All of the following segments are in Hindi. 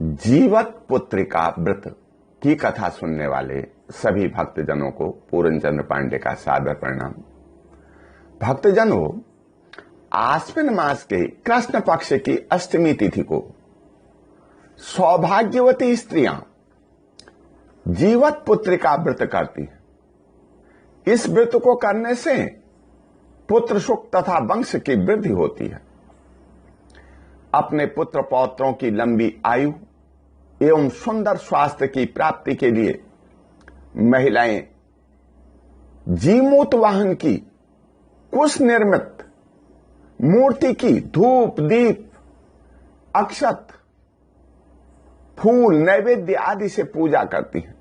जीवत पुत्रिका व्रत की कथा सुनने वाले सभी भक्तजनों को पूरनचंद्र पांडे का सादर प्रणाम। भक्तजनों, आश्विन मास के कृष्ण पक्ष की अष्टमी तिथि को सौभाग्यवती स्त्रियां जीवत पुत्रिका व्रत करती हैं। इस व्रत को करने से पुत्र सुख तथा वंश की वृद्धि होती है। अपने पुत्र पौत्रों की लंबी आयु एवं सुंदर स्वास्थ्य की प्राप्ति के लिए महिलाएं जीमूत वाहन की कुश निर्मित मूर्ति की धूप दीप अक्षत फूल नैवेद्य आदि से पूजा करती हैं।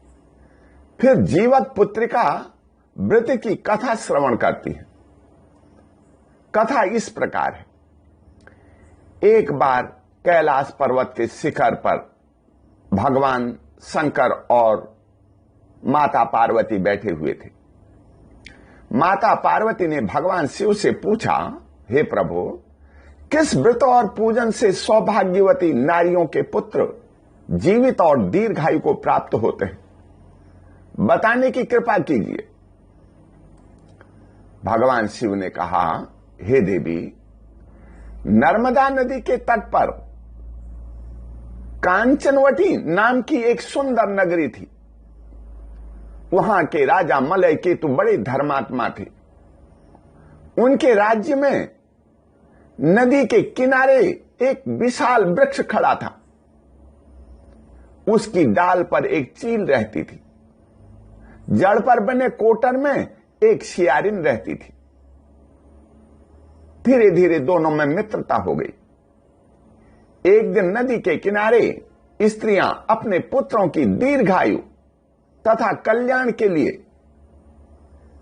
फिर जीवत पुत्रिका व्रत की कथा श्रवण करती हैं। कथा इस प्रकार है। एक बार कैलाश पर्वत के शिखर पर भगवान शंकर और माता पार्वती बैठे हुए थे। माता पार्वती ने भगवान शिव से पूछा, हे प्रभु, किस व्रत और पूजन से सौभाग्यवती नारियों के पुत्र जीवित और दीर्घायु को प्राप्त होते हैं, बताने की कृपा कीजिए। भगवान शिव ने कहा, हे देवी, नर्मदा नदी के तट पर कांचनवटी नाम की एक सुंदर नगरी थी। वहां के राजा मलय केतु बड़े धर्मात्मा थे। उनके राज्य में नदी के किनारे एक विशाल वृक्ष खड़ा था। उसकी डाल पर एक चील रहती थी। जड़ पर बने कोटर में एक सियारिन रहती थी। धीरे धीरे दोनों में मित्रता हो गई। एक दिन नदी के किनारे स्त्रियां अपने पुत्रों की दीर्घायु तथा कल्याण के लिए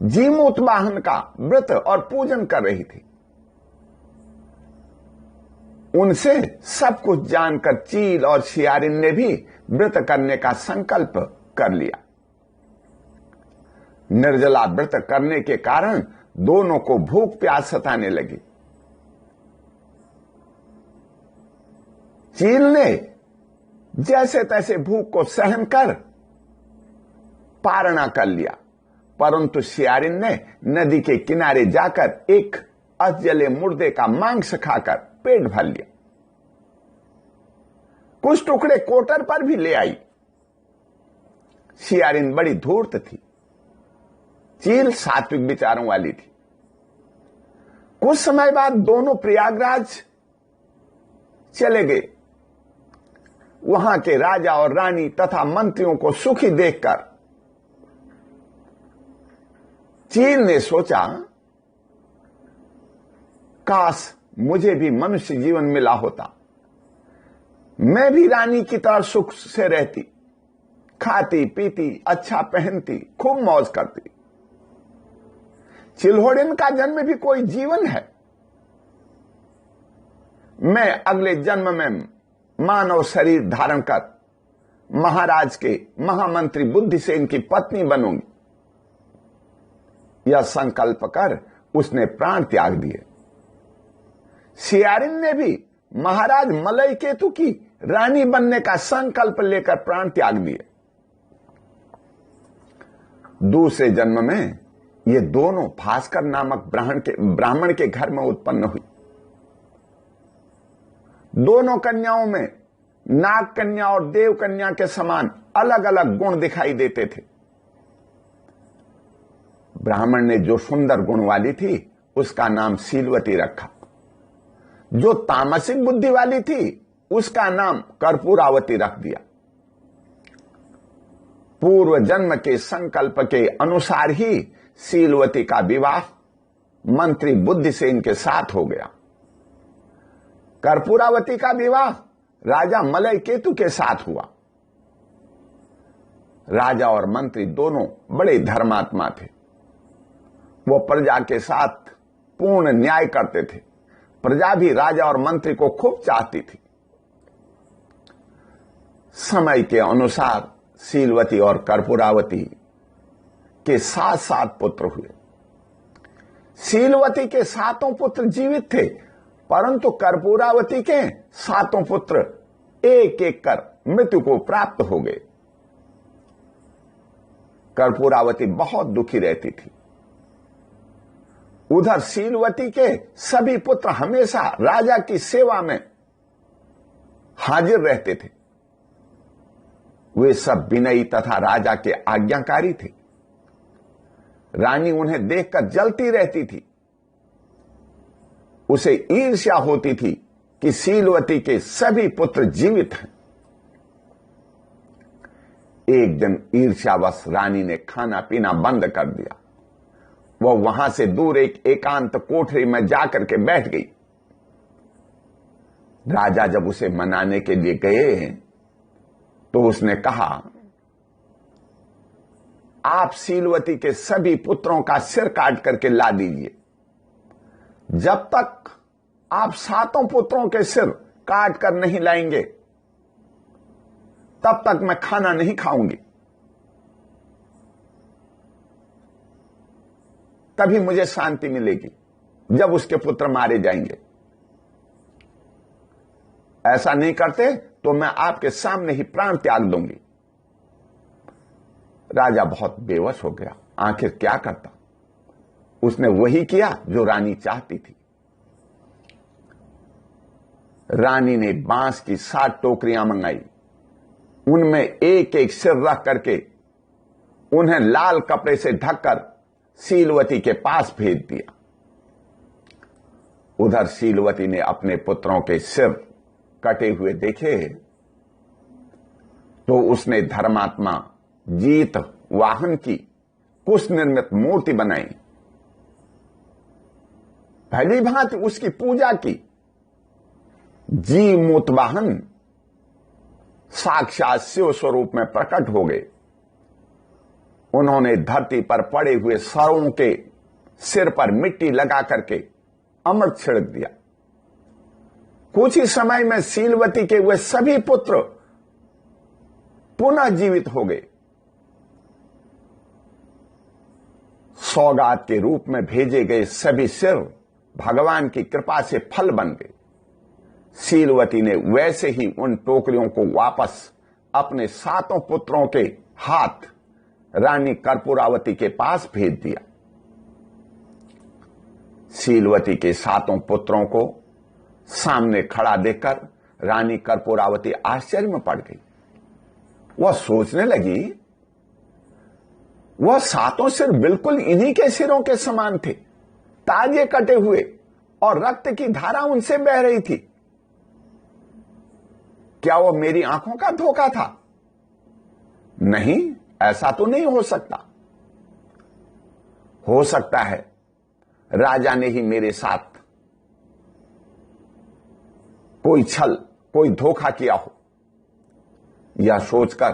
जीमूत वाहन का व्रत और पूजन कर रही थी। उनसे सब कुछ जानकर चील और सियारिन ने भी व्रत करने का संकल्प कर लिया। निर्जला व्रत करने के कारण दोनों को भूख प्यास सताने लगी। चील ने जैसे तैसे भूख को सहन कर पारणा कर लिया, परंतु सियारिन ने नदी के किनारे जाकर एक अजले मुर्दे का मांस खाकर पेट भर लिया। कुछ टुकड़े कोटर पर भी ले आई। सियारिन बड़ी धूर्त थी। चील सात्विक विचारों वाली थी। कुछ समय बाद दोनों प्रयागराज चले गए। वहां के राजा और रानी तथा मंत्रियों को सुखी देखकर चील ने सोचा, काश मुझे भी मनुष्य जीवन मिला होता। मैं भी रानी की तरह सुख से रहती, खाती पीती, अच्छा पहनती, खूब मौज करती। चिल्होड़िन का जन्म भी कोई जीवन है। मैं अगले जन्म में मानव शरीर धारण कर महाराज के महामंत्री बुद्धिसेन की पत्नी बनूंगी। यह संकल्प कर उसने प्राण त्याग दिए। सियारिन ने भी महाराज मलय केतु की रानी बनने का संकल्प लेकर प्राण त्याग दिए। दूसरे जन्म में ये दोनों भास्कर नामक ब्राह्मण के घर में उत्पन्न हुई। दोनों कन्याओं में नाग कन्या और देव कन्या के समान अलग अलग गुण दिखाई देते थे। ब्राह्मण ने जो सुंदर गुण वाली थी उसका नाम शीलवती रखा। जो तामसिक बुद्धि वाली थी उसका नाम कर्पूरावती रख दिया। पूर्व जन्म के संकल्प के अनुसार ही शीलवती का विवाह मंत्री बुद्धिसेन के साथ हो गया। कर्पूरावती का विवाह राजा मलय केतु के साथ हुआ। राजा और मंत्री दोनों बड़े धर्मात्मा थे। वो प्रजा के साथ पूर्ण न्याय करते थे। प्रजा भी राजा और मंत्री को खूब चाहती थी। समय के अनुसार शीलवती और कर्पूरावती के 7 पुत्र हुए। शीलवती के 7 पुत्र जीवित थे, परंतु कर्पूरावती के 7 पुत्र एक एक कर मृत्यु को प्राप्त हो गए। कर्पूरावती बहुत दुखी रहती थी। उधर शीलवती के सभी पुत्र हमेशा राजा की सेवा में हाजिर रहते थे। वे सब विनयी तथा राजा के आज्ञाकारी थे। रानी उन्हें देखकर जलती रहती थी। उसे ईर्ष्या होती थी कि शीलवती के सभी पुत्र जीवित हैं। एक दिन ईर्ष्यावश रानी ने खाना पीना बंद कर दिया। वह वहां से दूर एक एकांत कोठरी में जाकर के बैठ गई। राजा जब उसे मनाने के लिए गए तो उसने कहा, आप शीलवती के सभी पुत्रों का सिर काट करके ला दीजिए। जब तक आप 7 पुत्रों के सिर काट कर नहीं लाएंगे तब तक मैं खाना नहीं खाऊंगी। तभी मुझे शांति मिलेगी जब उसके पुत्र मारे जाएंगे। ऐसा नहीं करते तो मैं आपके सामने ही प्राण त्याग दूंगी। राजा बहुत बेवश हो गया। आखिर क्या करता? उसने वही किया जो रानी चाहती थी। रानी ने बांस की 7 टोकरियां मंगाई। उनमें एक एक सिर रख करके उन्हें लाल कपड़े से ढककर शीलवती के पास भेज दिया। उधर शीलवती ने अपने पुत्रों के सिर कटे हुए देखे तो उसने धर्मात्मा जीत वाहन की कुश निर्मित मूर्ति बनाई। भली भांति उसकी पूजा की। जी मूतवाहन साक्षात शिव स्वरूप में प्रकट हो गए। उन्होंने धरती पर पड़े हुए सर्वों के सिर पर मिट्टी लगा करके अमृत छिड़क दिया। कुछ ही समय में शीलवती के वे सभी पुत्र पुनः जीवित हो गए। सौगात के रूप में भेजे गए सभी सिर भगवान की कृपा से फल बन गए। शीलवती ने वैसे ही उन टोकरियों को वापस अपने 7 पुत्रों के हाथ रानी कर्पूरावती के पास भेज दिया। शीलवती के 7 पुत्रों को सामने खड़ा देखकर रानी कर्पूरावती आश्चर्य में पड़ गई। वह सोचने लगी, वह 7 सिर बिल्कुल इन्हीं के सिरों के समान थे, ताजे कटे हुए, और रक्त की धारा उनसे बह रही थी। क्या वह मेरी आंखों का धोखा था? नहीं, ऐसा तो नहीं हो सकता। हो सकता है राजा ने ही मेरे साथ कोई छल, कोई धोखा किया हो। यह सोचकर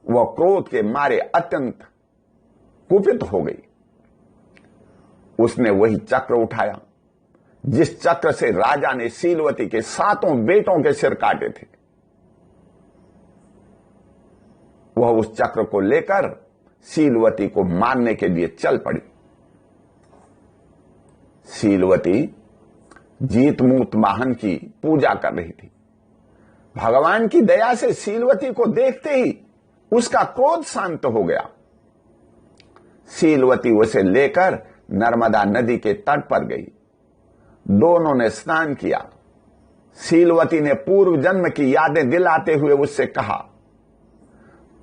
वह क्रोध के मारे अत्यंत कुपित हो गई। उसने वही चक्र उठाया जिस चक्र से राजा ने शीलवती के 7 बेटों के सिर काटे थे। वह उस चक्र को लेकर शीलवती को मारने के लिए चल पड़ी। शीलवती जीतमूत वाहन की पूजा कर रही थी। भगवान की दया से शीलवती को देखते ही उसका क्रोध शांत हो गया। शीलवती उसे लेकर नर्मदा नदी के तट पर गई। दोनों ने स्नान किया। शीलवती ने पूर्व जन्म की यादें दिलाते हुए उससे कहा,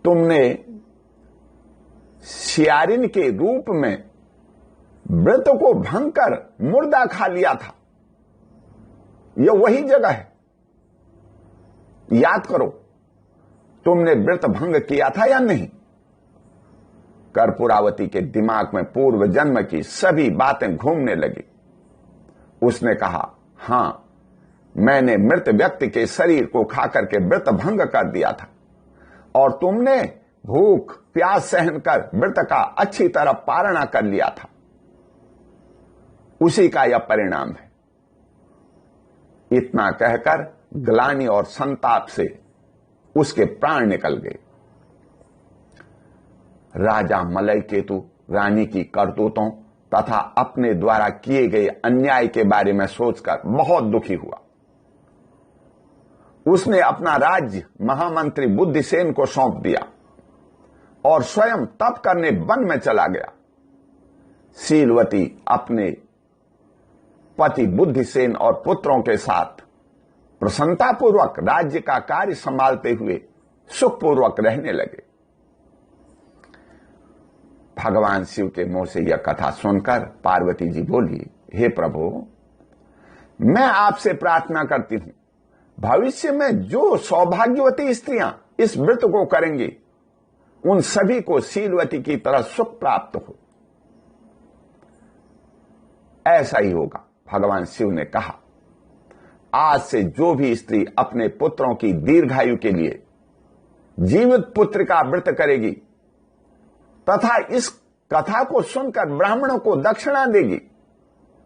तुमने श्यारिन के रूप में व्रत को भंग कर मुर्दा खा लिया था। यह वही जगह है। याद करो, तुमने व्रत भंग किया था या नहीं? कर्पूरावती के दिमाग में पूर्व जन्म की सभी बातें घूमने लगी। उसने कहा, हां, मैंने मृत व्यक्ति के शरीर को खाकर के व्रत भंग कर दिया था, और तुमने भूख प्यास सहन कर व्रत का अच्छी तरह पारणा कर लिया था। उसी का यह परिणाम है। इतना कहकर ग्लानि और संताप से उसके प्राण निकल गए। राजा मलयकेतु रानी की करतूतों तथा अपने द्वारा किए गए अन्याय के बारे में सोचकर बहुत दुखी हुआ। उसने अपना राज्य महामंत्री बुद्धिसेन को सौंप दिया और स्वयं तप करने वन में चला गया। शीलवती अपने पति बुद्धिसेन और पुत्रों के साथ प्रसन्नतापूर्वक राज्य का कार्य संभालते हुए सुखपूर्वक रहने लगे। भगवान शिव के मुंह से यह कथा सुनकर पार्वती जी बोली, हे प्रभु, मैं आपसे प्रार्थना करती हूं, भविष्य में जो सौभाग्यवती स्त्रियां इस व्रत को करेंगी उन सभी को शीलवती की तरह सुख प्राप्त हो। ऐसा ही होगा। भगवान शिव ने कहा, आज से जो भी स्त्री अपने पुत्रों की दीर्घायु के लिए जीवित पुत्र का व्रत करेगी तथा इस कथा को सुनकर ब्राह्मणों को दक्षिणा देगी,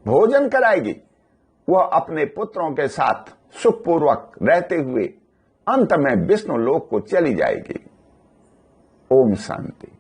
भोजन कराएगी, वह अपने पुत्रों के साथ सुखपूर्वक रहते हुए अंत में विष्णु लोक को चली जाएगी। ओम शांति।